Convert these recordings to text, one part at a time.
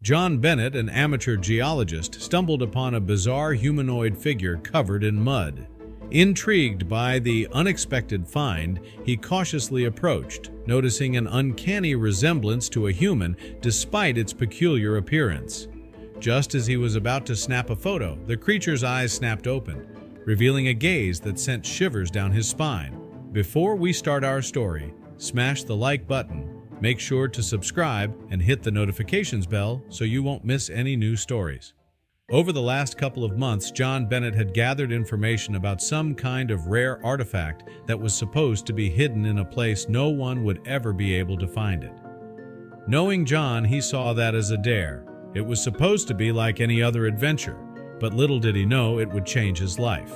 John Bennett, an amateur geologist, stumbled upon a bizarre humanoid figure covered in mud. Intrigued by the unexpected find, he cautiously approached, noticing an uncanny resemblance to a human despite its peculiar appearance. Just as he was about to snap a photo, the creature's eyes snapped open, revealing a gaze that sent shivers down his spine. Before we start our story, smash the like button. Make sure to subscribe and hit the notifications bell so you won't miss any new stories. Over the last couple of months, John Bennett had gathered information about some kind of rare artifact that was supposed to be hidden in a place no one would ever be able to find it. Knowing John, he saw that as a dare. It was supposed to be like any other adventure, but little did he know it would change his life.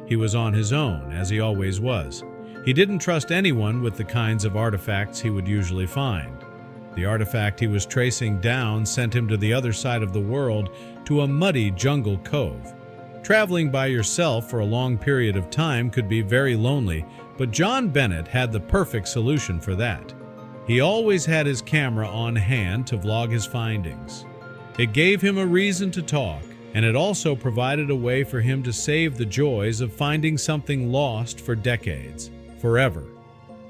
He was on his own, as he always was. He didn't trust anyone with the kinds of artifacts he would usually find. The artifact he was tracing down sent him to the other side of the world, to a muddy jungle cove. Traveling by yourself for a long period of time could be very lonely, but John Bennett had the perfect solution for that. He always had his camera on hand to vlog his findings. It gave him a reason to talk, and it also provided a way for him to save the joys of finding something lost for decades. Forever.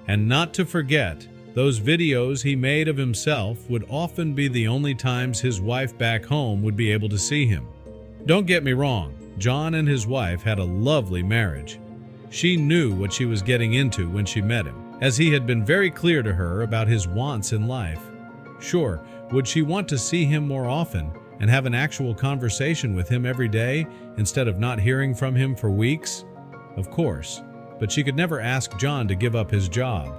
And not to forget, those videos he made of himself would often be the only times his wife back home would be able to see him. Don't get me wrong, John and his wife had a lovely marriage. She knew what she was getting into when she met him, as he had been very clear to her about his wants in life. Sure, would she want to see him more often and have an actual conversation with him every day instead of not hearing from him for weeks? Of course. But she could never ask John to give up his job.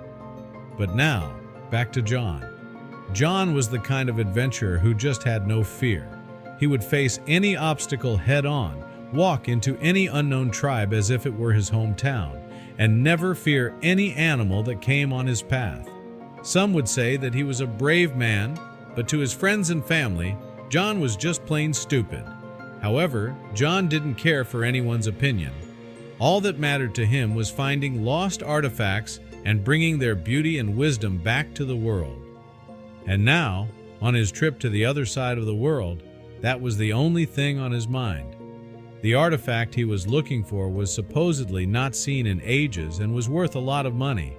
But now, back to John. John was the kind of adventurer who just had no fear. He would face any obstacle head-on, walk into any unknown tribe as if it were his hometown, and never fear any animal that came on his path. Some would say that he was a brave man, but to his friends and family, John was just plain stupid. However, John didn't care for anyone's opinion. All that mattered to him was finding lost artifacts and bringing their beauty and wisdom back to the world. And now, on his trip to the other side of the world, that was the only thing on his mind. The artifact he was looking for was supposedly not seen in ages and was worth a lot of money.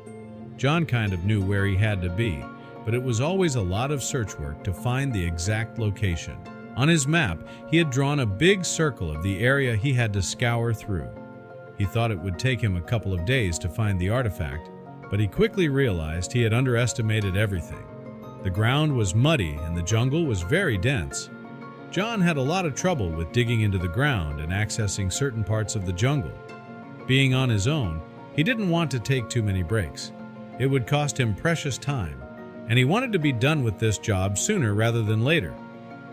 John kind of knew where he had to be, but it was always a lot of search work to find the exact location. On his map, he had drawn a big circle of the area he had to scour through. He thought it would take him a couple of days to find the artifact, but he quickly realized he had underestimated everything. The ground was muddy and the jungle was very dense. John had a lot of trouble with digging into the ground and accessing certain parts of the jungle. Being on his own, he didn't want to take too many breaks. It would cost him precious time, and he wanted to be done with this job sooner rather than later.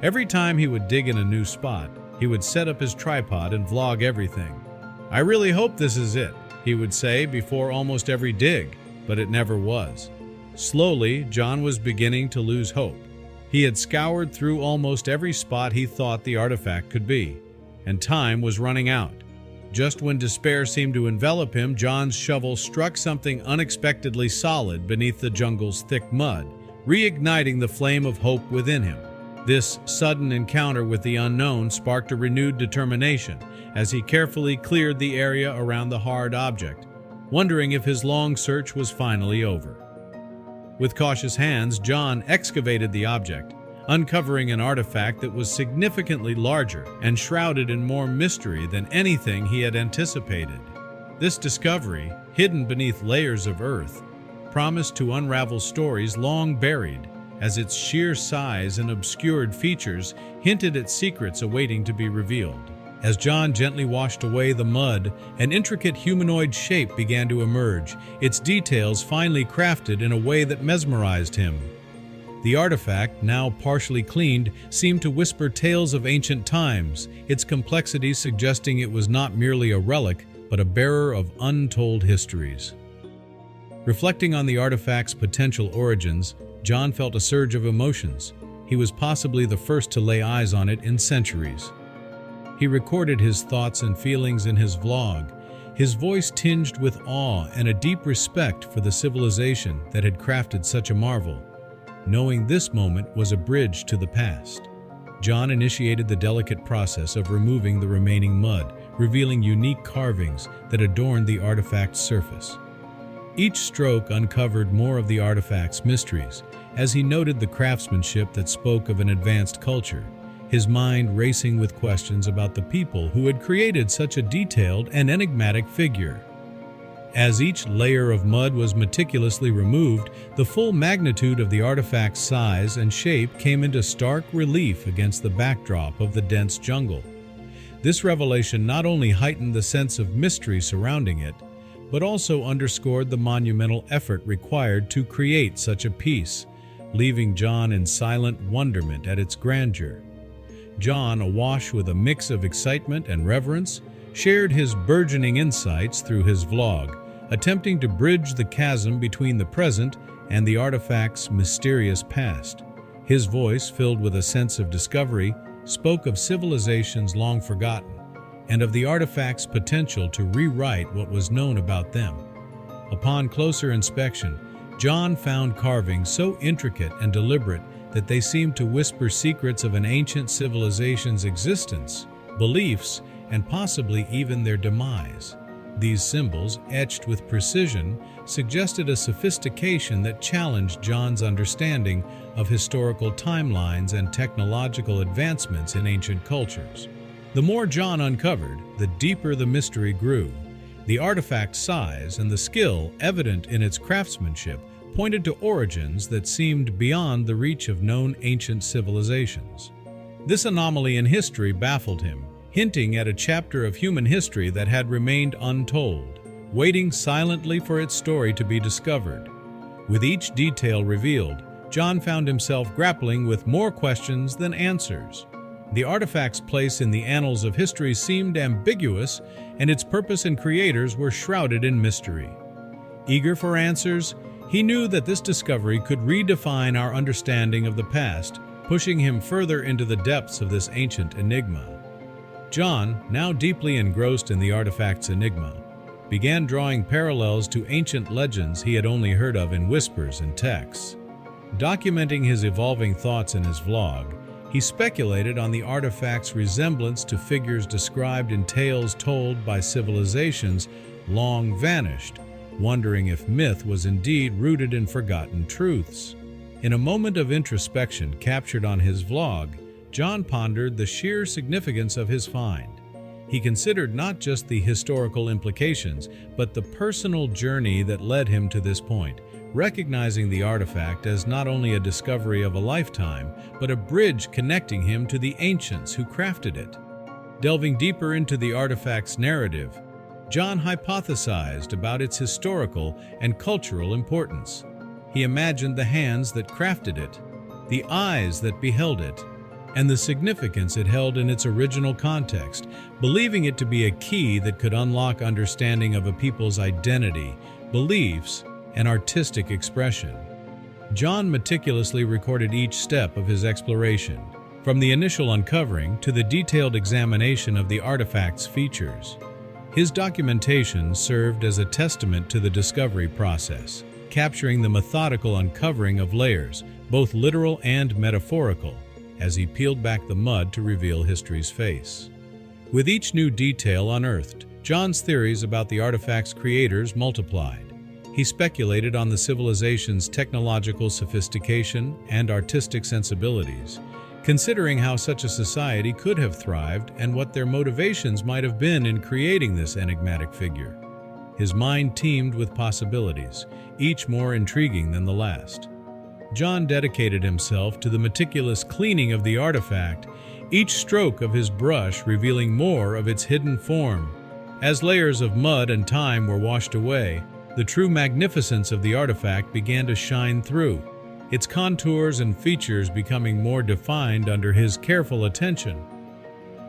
Every time he would dig in a new spot, he would set up his tripod and vlog everything. "I really hope this is it," he would say before almost every dig, but it never was. Slowly, John was beginning to lose hope. He had scoured through almost every spot he thought the artifact could be, and time was running out. Just when despair seemed to envelop him, John's shovel struck something unexpectedly solid beneath the jungle's thick mud, reigniting the flame of hope within him. This sudden encounter with the unknown sparked a renewed determination as he carefully cleared the area around the hard object, wondering if his long search was finally over. With cautious hands, John excavated the object, uncovering an artifact that was significantly larger and shrouded in more mystery than anything he had anticipated. This discovery, hidden beneath layers of earth, promised to unravel stories long buried, as its sheer size and obscured features hinted at secrets awaiting to be revealed. As John gently washed away the mud, an intricate humanoid shape began to emerge, its details finely crafted in a way that mesmerized him. The artifact, now partially cleaned, seemed to whisper tales of ancient times, its complexity suggesting it was not merely a relic, but a bearer of untold histories. Reflecting on the artifact's potential origins, John felt a surge of emotions. He was possibly the first to lay eyes on it in centuries. He recorded his thoughts and feelings in his vlog, his voice tinged with awe and a deep respect for the civilization that had crafted such a marvel, knowing this moment was a bridge to the past. John initiated the delicate process of removing the remaining mud, revealing unique carvings that adorned the artifact's surface. Each stroke uncovered more of the artifact's mysteries, as he noted the craftsmanship that spoke of an advanced culture, his mind racing with questions about the people who had created such a detailed and enigmatic figure. As each layer of mud was meticulously removed, the full magnitude of the artifact's size and shape came into stark relief against the backdrop of the dense jungle. This revelation not only heightened the sense of mystery surrounding it, but also underscored the monumental effort required to create such a piece, leaving John in silent wonderment at its grandeur. John, awash with a mix of excitement and reverence, shared his burgeoning insights through his vlog, attempting to bridge the chasm between the present and the artifact's mysterious past. His voice, filled with a sense of discovery, spoke of civilizations long forgotten, and of the artifact's potential to rewrite what was known about them. Upon closer inspection, John found carvings so intricate and deliberate that they seemed to whisper secrets of an ancient civilization's existence, beliefs, and possibly even their demise. These symbols, etched with precision, suggested a sophistication that challenged John's understanding of historical timelines and technological advancements in ancient cultures. The more John uncovered, the deeper the mystery grew. The artifact's size and the skill evident in its craftsmanship pointed to origins that seemed beyond the reach of known ancient civilizations. This anomaly in history baffled him, hinting at a chapter of human history that had remained untold, waiting silently for its story to be discovered. With each detail revealed, John found himself grappling with more questions than answers. The artifact's place in the annals of history seemed ambiguous, and its purpose and creators were shrouded in mystery. Eager for answers, he knew that this discovery could redefine our understanding of the past, pushing him further into the depths of this ancient enigma. John, now deeply engrossed in the artifact's enigma, began drawing parallels to ancient legends he had only heard of in whispers and texts. Documenting his evolving thoughts in his vlog, he speculated on the artifact's resemblance to figures described in tales told by civilizations long vanished, wondering if myth was indeed rooted in forgotten truths. In a moment of introspection captured on his vlog, John pondered the sheer significance of his find. He considered not just the historical implications, but the personal journey that led him to this point, recognizing the artifact as not only a discovery of a lifetime, but a bridge connecting him to the ancients who crafted it. Delving deeper into the artifact's narrative, John hypothesized about its historical and cultural importance. He imagined the hands that crafted it, the eyes that beheld it, and the significance it held in its original context, believing it to be a key that could unlock understanding of a people's identity, beliefs, and artistic expression. John meticulously recorded each step of his exploration, from the initial uncovering to the detailed examination of the artifact's features. His documentation served as a testament to the discovery process, capturing the methodical uncovering of layers, both literal and metaphorical, as he peeled back the mud to reveal history's face. With each new detail unearthed, John's theories about the artifact's creators multiplied. He speculated on the civilization's technological sophistication and artistic sensibilities, considering how such a society could have thrived and what their motivations might have been in creating this enigmatic figure. His mind teemed with possibilities, each more intriguing than the last. John dedicated himself to the meticulous cleaning of the artifact, each stroke of his brush revealing more of its hidden form. As layers of mud and time were washed away, the true magnificence of the artifact began to shine through, its contours and features becoming more defined under his careful attention.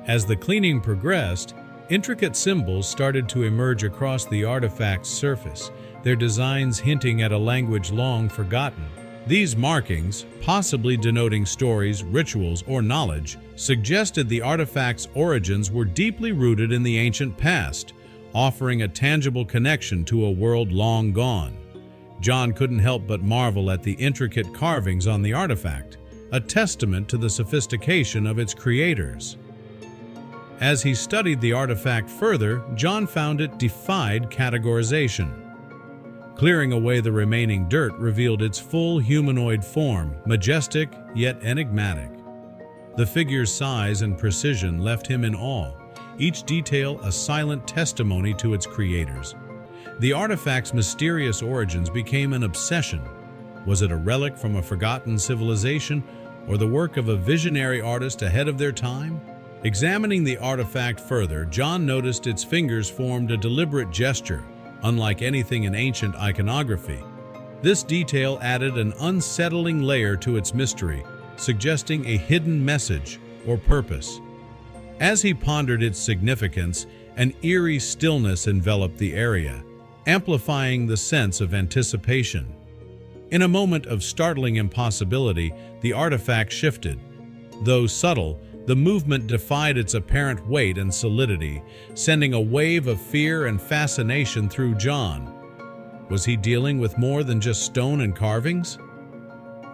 As the cleaning progressed, intricate symbols started to emerge across the artifact's surface, their designs hinting at a language long forgotten. These markings, possibly denoting stories, rituals, or knowledge, suggested the artifact's origins were deeply rooted in the ancient past, offering a tangible connection to a world long gone. John couldn't help but marvel at the intricate carvings on the artifact, a testament to the sophistication of its creators. As he studied the artifact further, John found it defied categorization. Clearing away the remaining dirt revealed its full humanoid form, majestic yet enigmatic. The figure's size and precision left him in awe, each detail a silent testimony to its creators. The artifact's mysterious origins became an obsession. Was it a relic from a forgotten civilization, or the work of a visionary artist ahead of their time? Examining the artifact further, John noticed its fingers formed a deliberate gesture, unlike anything in ancient iconography. This detail added an unsettling layer to its mystery, suggesting a hidden message or purpose. As he pondered its significance, an eerie stillness enveloped the area, amplifying the sense of anticipation. In a moment of startling impossibility, the artifact shifted. Though subtle, the movement defied its apparent weight and solidity, sending a wave of fear and fascination through John. Was he dealing with more than just stone and carvings?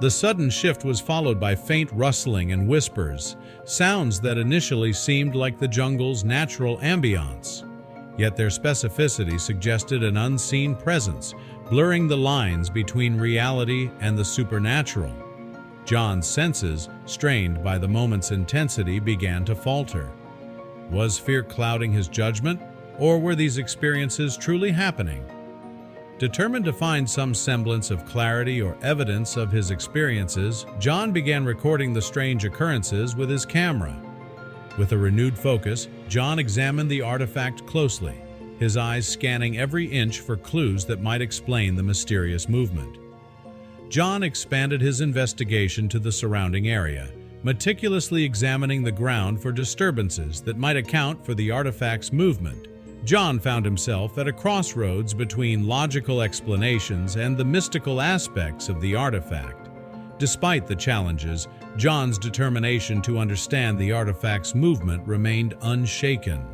The sudden shift was followed by faint rustling and whispers, sounds that initially seemed like the jungle's natural ambience. Yet their specificity suggested an unseen presence, blurring the lines between reality and the supernatural. John's senses, strained by the moment's intensity, began to falter. Was fear clouding his judgment, or were these experiences truly happening? Determined to find some semblance of clarity or evidence of his experiences, John began recording the strange occurrences with his camera. With a renewed focus, John examined the artifact closely, his eyes scanning every inch for clues that might explain the mysterious movement. John expanded his investigation to the surrounding area, meticulously examining the ground for disturbances that might account for the artifact's movement. John found himself at a crossroads between logical explanations and the mystical aspects of the artifact. Despite the challenges, John's determination to understand the artifact's movement remained unshaken.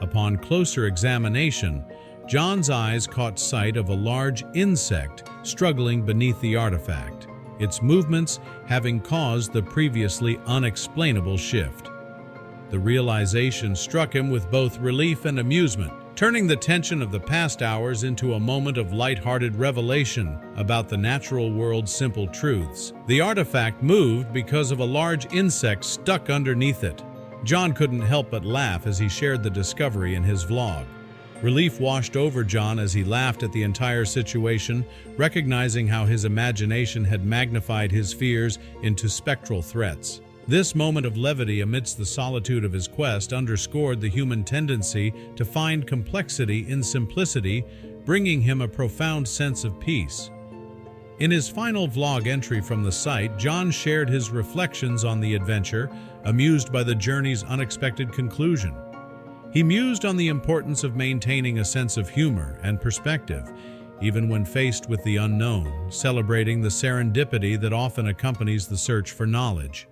Upon closer examination, John's eyes caught sight of a large insect struggling beneath the artifact, its movements having caused the previously unexplainable shift. The realization struck him with both relief and amusement, turning the tension of the past hours into a moment of light-hearted revelation about the natural world's simple truths. The artifact moved because of a large insect stuck underneath it. John couldn't help but laugh as he shared the discovery in his vlog. Relief washed over John as he laughed at the entire situation, recognizing how his imagination had magnified his fears into spectral threats. This moment of levity amidst the solitude of his quest underscored the human tendency to find complexity in simplicity, bringing him a profound sense of peace. In his final vlog entry from the site, John shared his reflections on the adventure, amused by the journey's unexpected conclusion. He mused on the importance of maintaining a sense of humor and perspective, even when faced with the unknown, celebrating the serendipity that often accompanies the search for knowledge.